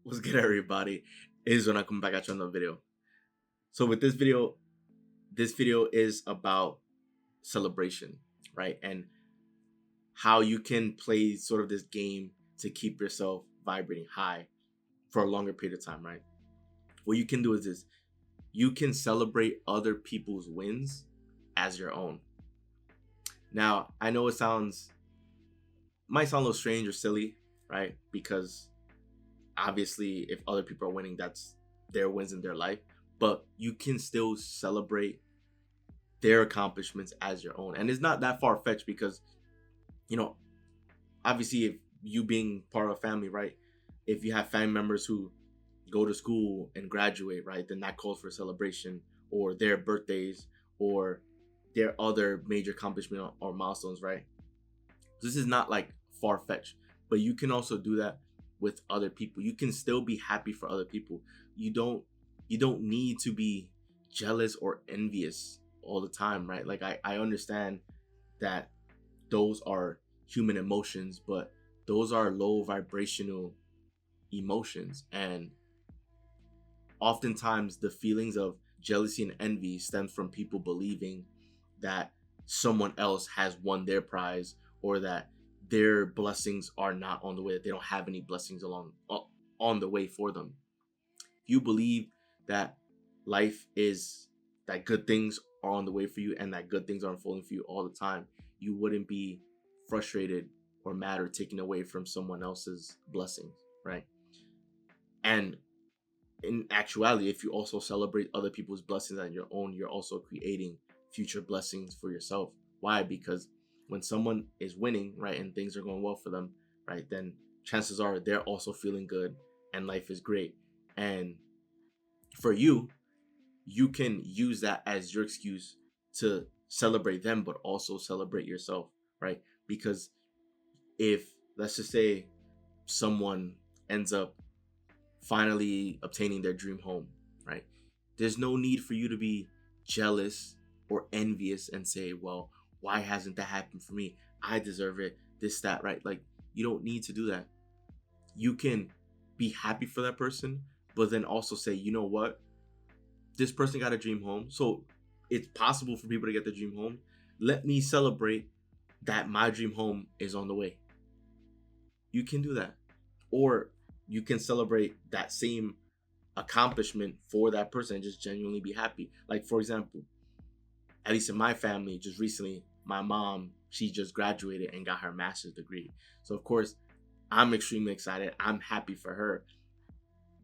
What's good, everybody? It is when I come back at you on another video. So with this video is about celebration, right? And how you can play sort of this game to keep yourself vibrating high for a longer period of time, right? What you can do is this: you can celebrate other people's wins as your own. Now, I know it might sound a little strange or silly, right? Because obviously if other people are winning, that's their wins in their life, but you can still celebrate their accomplishments as your own. And it's not that far-fetched because you know obviously, if you being part of a family, right, if you have family members who go to school and graduate, right, then that calls for a celebration, or their birthdays, or their other major accomplishment or milestones, right? This is not like far-fetched, but you can also do that with other people. You can still be happy for other people. You don't need to be jealous or envious all the time, right? Like I understand that those are human emotions, but those are low vibrational emotions, and oftentimes the feelings of jealousy and envy stems from people believing that someone else has won their prize, or that their blessings are not on the way, that they don't have any blessings on the way for them. If you believe that life is that good things are on the way for you and that good things are unfolding for you all the time, you wouldn't be frustrated or mad or taken away from someone else's blessings, right? And in actuality, if you also celebrate other people's blessings and your own, you're also creating future blessings for yourself. Why? Because when someone is winning, right, and things are going well for them, right, then chances are they're also feeling good and life is great. And for you, you can use that as your excuse to celebrate them, but also celebrate yourself, right? Because if, let's just say, someone ends up finally obtaining their dream home, right? There's no need for you to be jealous or envious and say, well, why hasn't that happened for me? I deserve it, this, that, right? Like, you don't need to do that. You can be happy for that person, but then also say, you know what? This person got a dream home. So it's possible for people to get their dream home. Let me celebrate that my dream home is on the way. You can do that. Or you can celebrate that same accomplishment for that person and just genuinely be happy. Like, for example, at least in my family, just recently, my mom, she just graduated and got her master's degree. So of course, I'm extremely excited. I'm happy for her.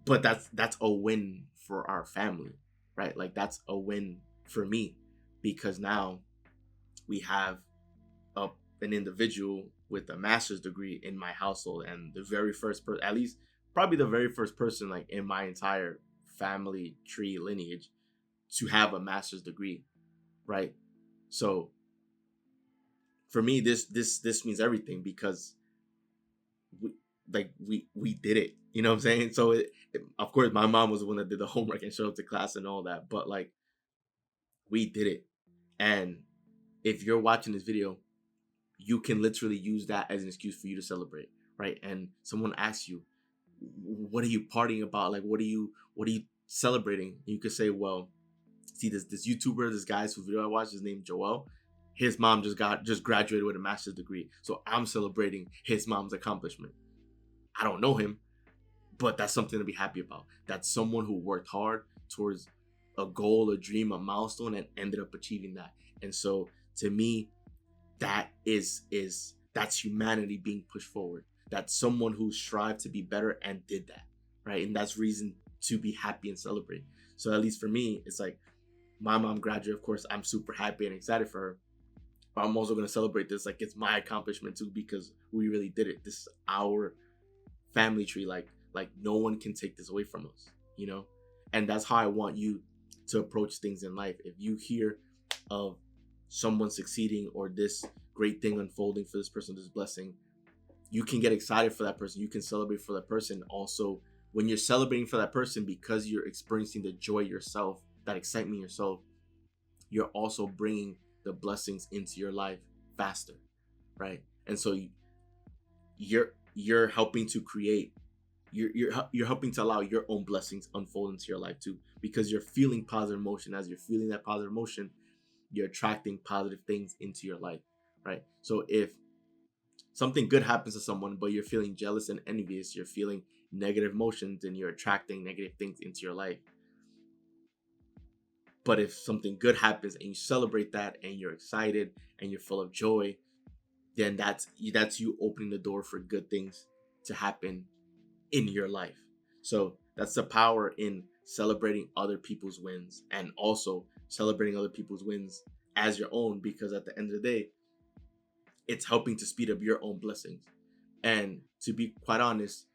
But that's a win for our family, right? Like, that's a win for me, because now we have a, an individual with a master's degree in my household, and the very first person, at least probably the very first person, like, in my entire family tree lineage to have a master's degree, right? So for me, this means everything, because we we did it. You know what I'm saying? So of course, my mom was the one that did the homework and showed up to class and all that, but like, we did it. And if you're watching this video, you can literally use that as an excuse for you to celebrate, right? And someone asks you, what are you partying about? Like, what are you celebrating? And you could say, well, see, this YouTuber, this guy's whose video I watched, his name Joel, his mom just graduated with a master's degree, so I'm celebrating his mom's accomplishment. I don't know him, but that's something to be happy about. That's someone who worked hard towards a goal, a dream, a milestone, and ended up achieving that. And so to me, that's humanity being pushed forward. That's someone who strived to be better and did that, right? And that's reason to be happy and celebrate. So at least for me, it's like, my mom graduated. Of course, I'm super happy and excited for her, but I'm also going to celebrate this like it's my accomplishment too, because we really did it. This is our family tree. Like no one can take this away from us, you know? And that's how I want you to approach things in life. If you hear of someone succeeding or this great thing unfolding for this person, this blessing, you can get excited for that person. You can celebrate for that person. Also, when you're celebrating for that person, because you're experiencing the joy yourself, that excitement yourself, you're also bringing the blessings into your life faster, right? And so you're helping to create you're helping to allow your own blessings unfold into your life too, because you're feeling positive emotion. As you're feeling that positive emotion, you're attracting positive things into your life, right? So if something good happens to someone, but you're feeling jealous and envious, you're feeling negative emotions, and you're attracting negative things into your life. But if something good happens and you celebrate that and you're excited and you're full of joy, then that's you opening the door for good things to happen in your life. So that's the power in celebrating other people's wins, and also celebrating other people's wins as your own, because at the end of the day, it's helping to speed up your own blessings. And to be quite honest,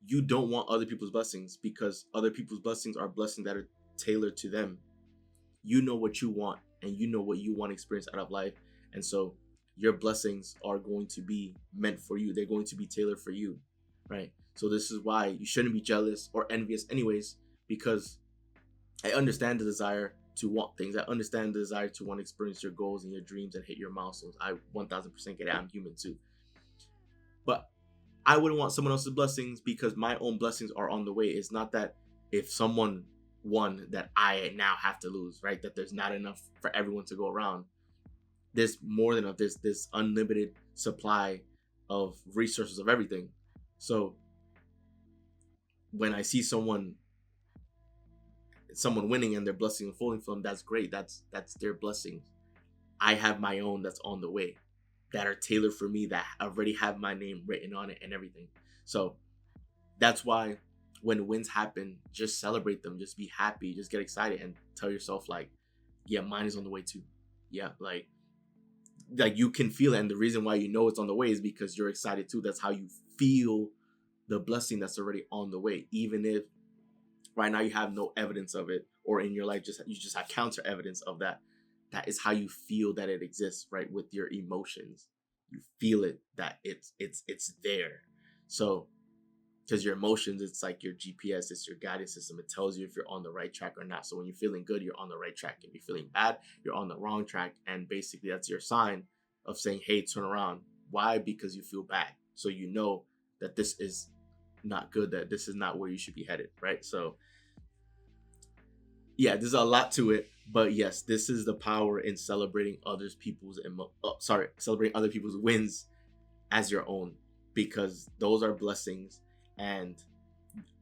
you don't want other people's blessings, because other people's blessings are blessings that are tailored to them. You know what you want, and you know what you want to experience out of life. And so your blessings are going to be meant for you. They're going to be tailored for you, right? So this is why you shouldn't be jealous or envious anyways, because I understand the desire to want things. I understand the desire to want to experience your goals and your dreams and hit your milestones. I 1000% get it. I'm human too. But I wouldn't want someone else's blessings, because my own blessings are on the way. It's not that if someone won that I now have to lose, right? That there's not enough for everyone to go around. There's more than enough. There's this unlimited supply of resources of everything. So when I see someone winning and their blessing unfolding for them, that's great. That's their blessings. I have my own that's on the way, that are tailored for me, that already have my name written on it and everything. So that's why when wins happen, just celebrate them, just be happy, just get excited, and tell yourself like, yeah, mine is on the way too. Yeah, like you can feel it, and the reason why you know it's on the way is because you're excited too. That's how you feel the blessing that's already on the way, even if right now you have no evidence of it, or in your life you just have counter evidence of that. That is how you feel that it exists, right? With your emotions, you feel it, that it's there. So because your emotions, it's like your GPS, it's your guidance system. It tells you if you're on the right track or not. So when you're feeling good, you're on the right track. If you're feeling bad, you're on the wrong track. And basically that's your sign of saying, hey, turn around. Why? Because you feel bad. So you know that this is not good, that this is not where you should be headed, right? So yeah, there's a lot to it, but yes, this is the power in celebrating celebrating other people's wins as your own, because those are blessings. And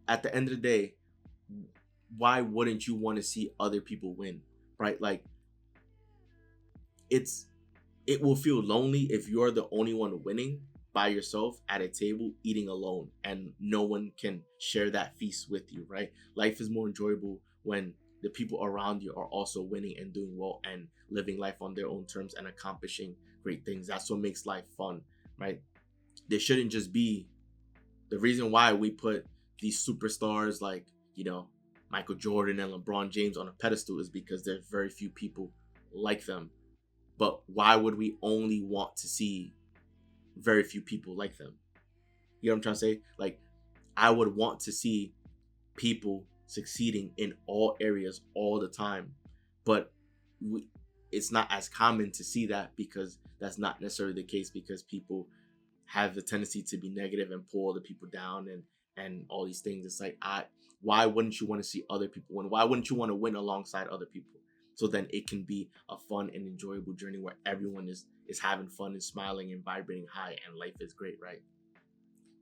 at the end of the day, why wouldn't you want to see other people win, right? Like it will feel lonely if you're the only one winning by yourself at a table eating alone, and no one can share that feast with you, right? Life is more enjoyable when the people around you are also winning and doing well and living life on their own terms and accomplishing great things. That's what makes life fun, right? There shouldn't just be, the reason why we put these superstars like, Michael Jordan and LeBron James on a pedestal is because there's very few people like them. But why would we only want to see very few people like them? You know what I'm trying to say? Like, I would want to see people succeeding in all areas all the time. But it's not as common to see that, because that's not necessarily the case, because people have the tendency to be negative and pull other people down and all these things. It's like, why wouldn't you want to see other people win? Why wouldn't you want to win alongside other people? So then it can be a fun and enjoyable journey where everyone is having fun and smiling and vibrating high, and life is great, right?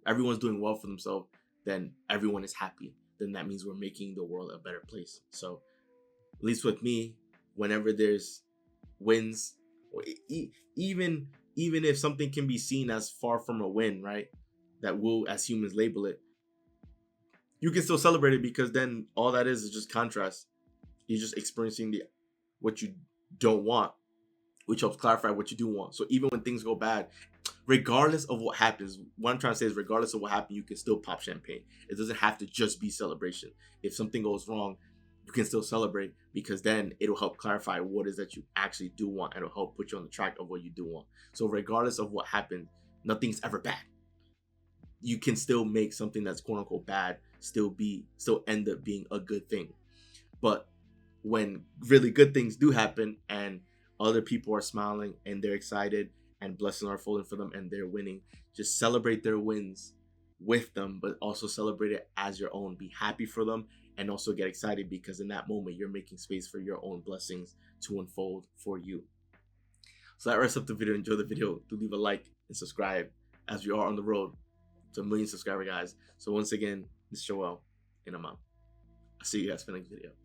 Everyone's doing well for themselves, then everyone is happy. Then that means we're making the world a better place. So at least with me, whenever there's wins, or even if something can be seen as far from a win, right? That we'll as humans label it, you can still celebrate it, because then all that is just contrast. You're just experiencing what you don't want, which helps clarify what you do want. So even when things go bad, regardless of what happens, what I'm trying to say is, regardless of what happened, you can still pop champagne. It doesn't have to just be celebration. If something goes wrong, you can still celebrate, because then it'll help clarify what is that you actually do want, and it'll help put you on the track of what you do want. So regardless of what happened, nothing's ever bad. You can still make something that's quote unquote bad still end up being a good thing. But when really good things do happen and other people are smiling and they're excited and blessings are falling for them and they're winning, just celebrate their wins. with them, but also celebrate it as your own. Be happy for them and also get excited because in that moment you're making space for your own blessings to unfold for you. So that wraps up the video. Enjoy the video. Do leave a like and subscribe as we are on the road to a million subscriber, guys. So once again, this is Joel, and I'm out. I'll see you guys for the next video.